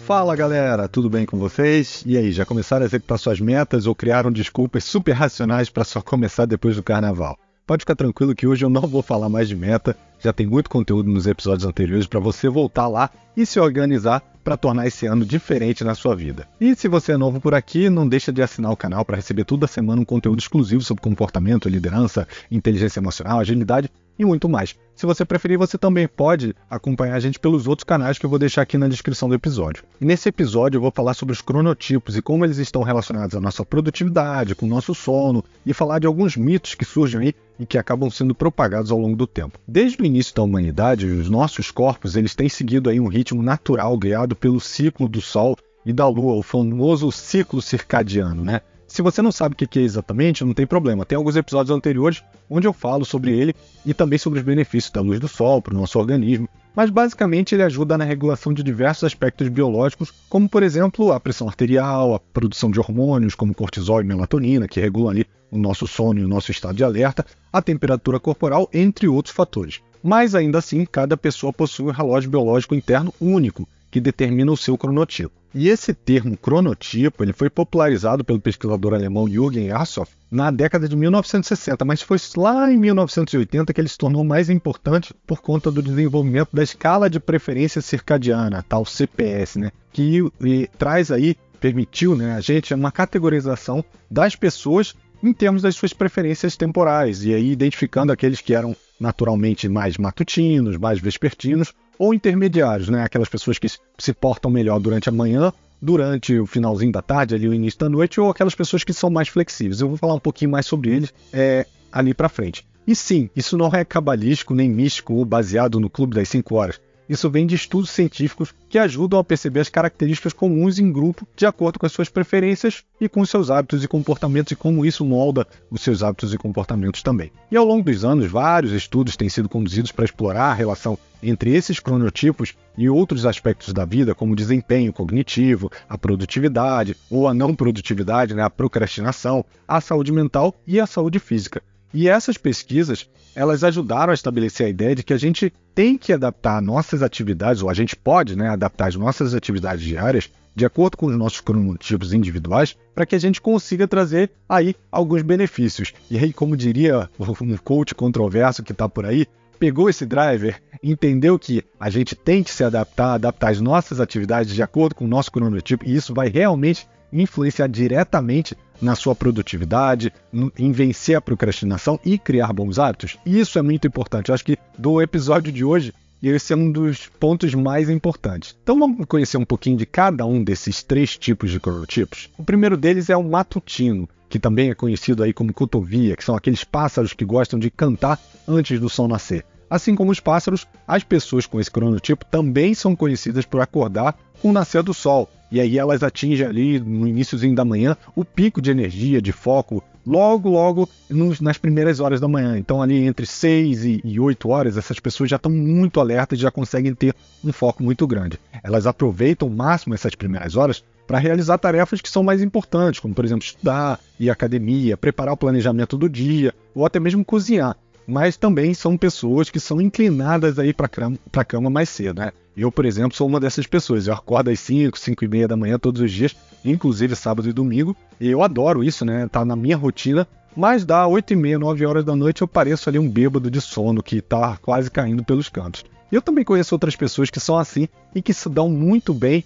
Fala galera, tudo bem com vocês? E aí, já começaram a executar suas metas ou criaram desculpas super racionais para só começar depois do carnaval? Pode ficar tranquilo que hoje eu não vou falar mais de meta, já tem muito conteúdo nos episódios anteriores para você voltar lá e se organizar para tornar esse ano diferente na sua vida. E se você é novo por aqui, não deixa de assinar o canal para receber toda semana um conteúdo exclusivo sobre comportamento, liderança, inteligência emocional, agilidade e muito mais. Se você preferir, você também pode acompanhar a gente pelos outros canais que eu vou deixar aqui na descrição do episódio. E nesse episódio eu vou falar sobre os cronotipos e como eles estão relacionados à nossa produtividade, com o nosso sono, e falar de alguns mitos que surgem aí e que acabam sendo propagados ao longo do tempo. Desde o início da humanidade, os nossos corpos eles têm seguido aí um ritmo natural guiado pelo ciclo do Sol e da Lua, o famoso ciclo circadiano, né? Se você não sabe o que é exatamente, não tem problema. Tem alguns episódios anteriores onde eu falo sobre ele e também sobre os benefícios da luz do sol para o nosso organismo. Mas basicamente ele ajuda na regulação de diversos aspectos biológicos, como por exemplo a pressão arterial, a produção de hormônios como cortisol e melatonina, que regulam ali o nosso sono e o nosso estado de alerta, a temperatura corporal, entre outros fatores. Mas ainda assim, cada pessoa possui um relógio biológico interno único, que determina o seu cronotipo. E esse termo cronotipo ele foi popularizado pelo pesquisador alemão Jürgen Aschoff na década de 1960, mas foi lá em 1980 que ele se tornou mais importante por conta do desenvolvimento da escala de preferência circadiana, a tal CPS, né? Que traz aí, permitiu, né, a gente uma categorização das pessoas em termos das suas preferências temporais, e aí identificando aqueles que eram naturalmente mais matutinos, mais vespertinos, ou intermediários, né? Aquelas pessoas que se portam melhor durante a manhã, durante o finalzinho da tarde, ali o início da noite, ou aquelas pessoas que são mais flexíveis. Eu vou falar um pouquinho mais sobre eles ali pra frente. E sim, isso não é cabalístico nem místico ou baseado no Clube das 5 horas. Isso vem de estudos científicos que ajudam a perceber as características comuns em grupo de acordo com as suas preferências e com os seus hábitos e comportamentos e como isso molda os seus hábitos e comportamentos também. E ao longo dos anos, vários estudos têm sido conduzidos para explorar a relação entre esses cronotipos e outros aspectos da vida, como o desempenho cognitivo, a produtividade ou a não produtividade, né, a procrastinação, a saúde mental e a saúde física. E essas pesquisas, elas ajudaram a estabelecer a ideia de que a gente tem que adaptar nossas atividades, ou a gente pode, né, adaptar as nossas atividades diárias de acordo com os nossos cronotipos individuais, para que a gente consiga trazer aí alguns benefícios. E aí, como diria um coach controverso que está por aí, pegou esse driver, entendeu que a gente tem que se adaptar as nossas atividades de acordo com o nosso cronotipo, e isso vai realmente influenciar diretamente na sua produtividade, em vencer a procrastinação e criar bons hábitos. E isso é muito importante. Eu acho que do episódio de hoje, esse é um dos pontos mais importantes. Então vamos conhecer um pouquinho de cada um desses 3 tipos de cronotipos. O primeiro deles é o matutino, que também é conhecido aí como cotovia, que são aqueles pássaros que gostam de cantar antes do sol nascer. Assim como os pássaros, as pessoas com esse cronotipo também são conhecidas por acordar com o nascer do sol. E aí elas atingem ali no iniciozinho da manhã o pico de energia, de foco, logo nas primeiras horas da manhã. Então ali entre 6 e 8 horas, essas pessoas já estão muito alertas e já conseguem ter um foco muito grande. Elas aproveitam ao máximo essas primeiras horas para realizar tarefas que são mais importantes, como por exemplo estudar, ir à academia, preparar o planejamento do dia, ou até mesmo cozinhar. Mas também são pessoas que são inclinadas aí para a cama mais cedo, né? Eu, por exemplo, sou uma dessas pessoas. Eu acordo às 5 e meia da manhã todos os dias, inclusive sábado e domingo. E eu adoro isso, né? Tá na minha rotina. Mas dá 8 e meia, 9 horas da noite eu pareço ali um bêbado de sono que tá quase caindo pelos cantos. Eu também conheço outras pessoas que são assim e que se dão muito bem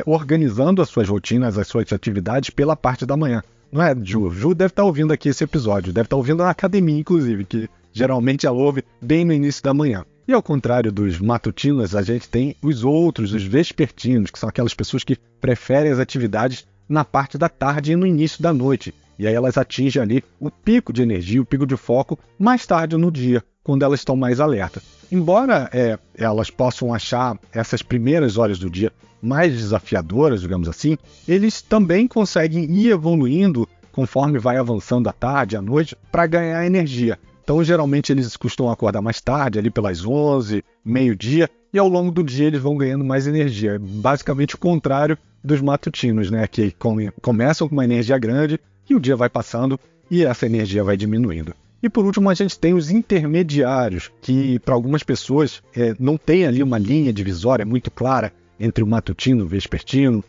organizando as suas rotinas, as suas atividades pela parte da manhã. Não é, Ju? Ju deve estar ouvindo aqui esse episódio. Deve estar ouvindo na academia, inclusive, que geralmente ela ouve bem no início da manhã. E ao contrário dos matutinos, a gente tem os outros, os vespertinos, que são aquelas pessoas que preferem as atividades na parte da tarde e no início da noite. E aí elas atingem ali o pico de energia, o pico de foco, mais tarde no dia, quando elas estão mais alertas. Embora elas possam achar essas primeiras horas do dia mais desafiadoras, digamos assim, eles também conseguem ir evoluindo conforme vai avançando a tarde, a noite, para ganhar energia. Então, geralmente, eles costumam acordar mais tarde, ali pelas 11, meio-dia, e ao longo do dia eles vão ganhando mais energia. Basicamente o contrário dos matutinos, né? Que começam com uma energia grande e o dia vai passando e essa energia vai diminuindo. E por último, a gente tem os intermediários, que para algumas pessoas não tem ali uma linha divisória muito clara entre o matutino e o vespertino,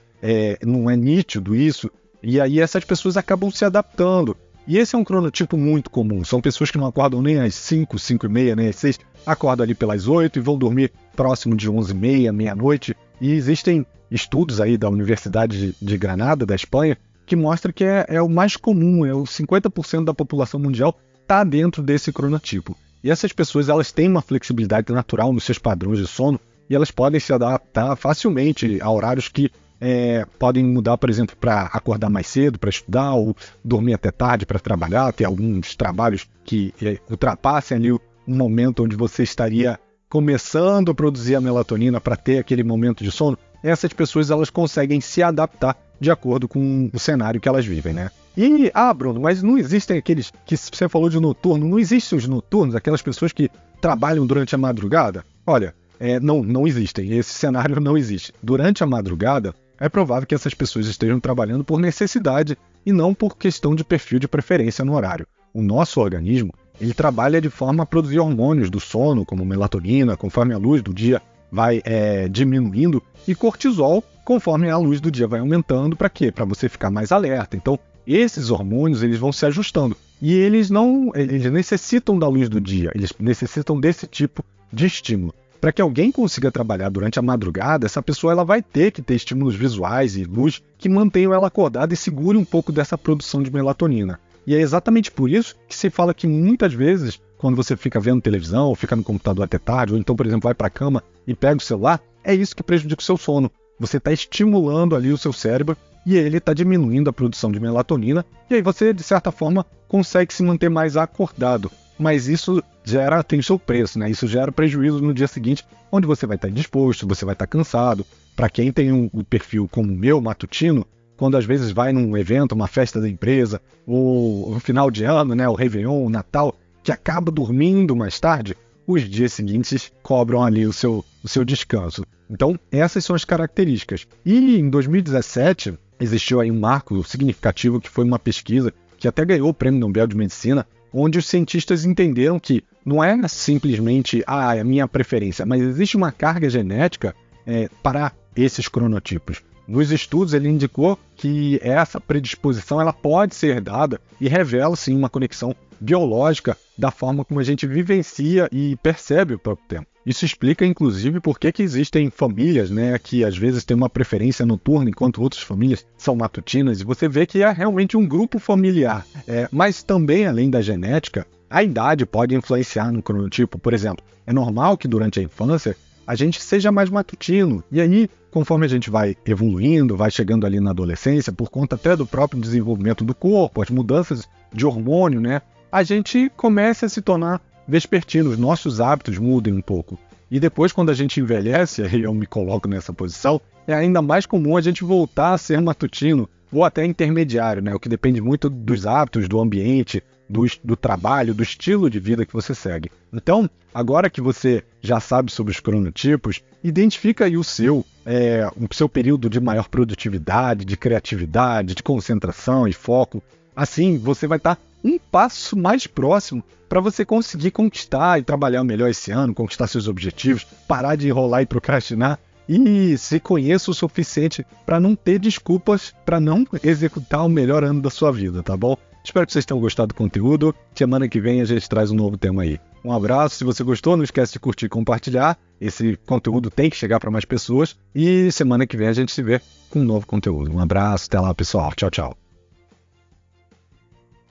não é nítido isso, e aí essas pessoas acabam se adaptando. E esse é um cronotipo muito comum, são pessoas que não acordam nem às 5, 5 e meia, nem às 6, acordam ali pelas 8 e vão dormir próximo de 11 e meia, meia-noite, e existem estudos aí da Universidade de Granada, da Espanha, que mostram que é o mais comum, 50% da população mundial está dentro desse cronotipo. E essas pessoas elas têm uma flexibilidade natural nos seus padrões de sono e elas podem se adaptar facilmente a horários que podem mudar, por exemplo, para acordar mais cedo, para estudar, ou dormir até tarde para trabalhar. Tem alguns trabalhos que ultrapassem ali um momento onde você estaria começando a produzir a melatonina para ter aquele momento de sono. Essas pessoas elas conseguem se adaptar de acordo com o cenário que elas vivem, né? E, Bruno, mas não existem aqueles que você falou de noturno, não existem os noturnos, aquelas pessoas que trabalham durante a madrugada? Olha, não existem, esse cenário não existe. Durante a madrugada, é provável que essas pessoas estejam trabalhando por necessidade e não por questão de perfil de preferência no horário. O nosso organismo, ele trabalha de forma a produzir hormônios do sono, como melatonina, conforme a luz do dia vai diminuindo, e cortisol, conforme a luz do dia vai aumentando. Para quê? Para você ficar mais alerta. Então, esses hormônios eles vão se ajustando. E eles necessitam da luz do dia, eles necessitam desse tipo de estímulo. Para que alguém consiga trabalhar durante a madrugada, essa pessoa ela vai ter que ter estímulos visuais e luz que mantenham ela acordada e segure um pouco dessa produção de melatonina. E é exatamente por isso que se fala que muitas vezes, quando você fica vendo televisão, ou fica no computador até tarde, ou então, por exemplo, vai para a cama e pega o celular, é isso que prejudica o seu sono. Você está estimulando ali o seu cérebro e ele está diminuindo a produção de melatonina, e aí você, de certa forma, consegue se manter mais acordado. Mas isso tem o seu preço, né? Isso gera prejuízo no dia seguinte, onde você vai estar indisposto, você vai estar cansado. Para quem tem um perfil como o meu, matutino, quando às vezes vai num evento, uma festa da empresa, ou no final de ano, né, o Réveillon, o Natal, que acaba dormindo mais tarde, os dias seguintes cobram ali o seu descanso. Então, essas são as características. E em 2017, existiu aí um marco significativo que foi uma pesquisa que até ganhou o Prêmio Nobel de Medicina, onde os cientistas entenderam que não é simplesmente a minha preferência, mas existe uma carga genética para esses cronotipos. Nos estudos, ele indicou que essa predisposição ela pode ser herdada e revela, sim, uma conexão biológica da forma como a gente vivencia e percebe o próprio tempo. Isso explica, inclusive, por que existem famílias, né, que às vezes têm uma preferência noturna, enquanto outras famílias são matutinas, e você vê que é realmente um grupo familiar. Mas também, além da genética, a idade pode influenciar no cronotipo. Por exemplo, é normal que durante a infância a gente seja mais matutino, e aí, conforme a gente vai evoluindo, vai chegando ali na adolescência, por conta até do próprio desenvolvimento do corpo, as mudanças de hormônio, né, a gente começa a se tornar vespertino, os nossos hábitos mudam um pouco. E depois, quando a gente envelhece, aí eu me coloco nessa posição, é ainda mais comum a gente voltar a ser matutino, ou até intermediário, né, o que depende muito dos hábitos, do ambiente, do trabalho, do estilo de vida que você segue. Então, agora que você já sabe sobre os cronotipos, identifica aí o seu período de maior produtividade, de criatividade, de concentração e foco. Assim, você vai estar um passo mais próximo para você conseguir conquistar e trabalhar melhor esse ano, conquistar seus objetivos, parar de enrolar e procrastinar e se conheça o suficiente para não ter desculpas para não executar o melhor ano da sua vida, tá bom? Espero que vocês tenham gostado do conteúdo. Semana que vem a gente traz um novo tema aí. Um abraço, se você gostou, não esquece de curtir e compartilhar. Esse conteúdo tem que chegar para mais pessoas. E semana que vem a gente se vê com um novo conteúdo. Um abraço, até lá pessoal. Tchau, tchau.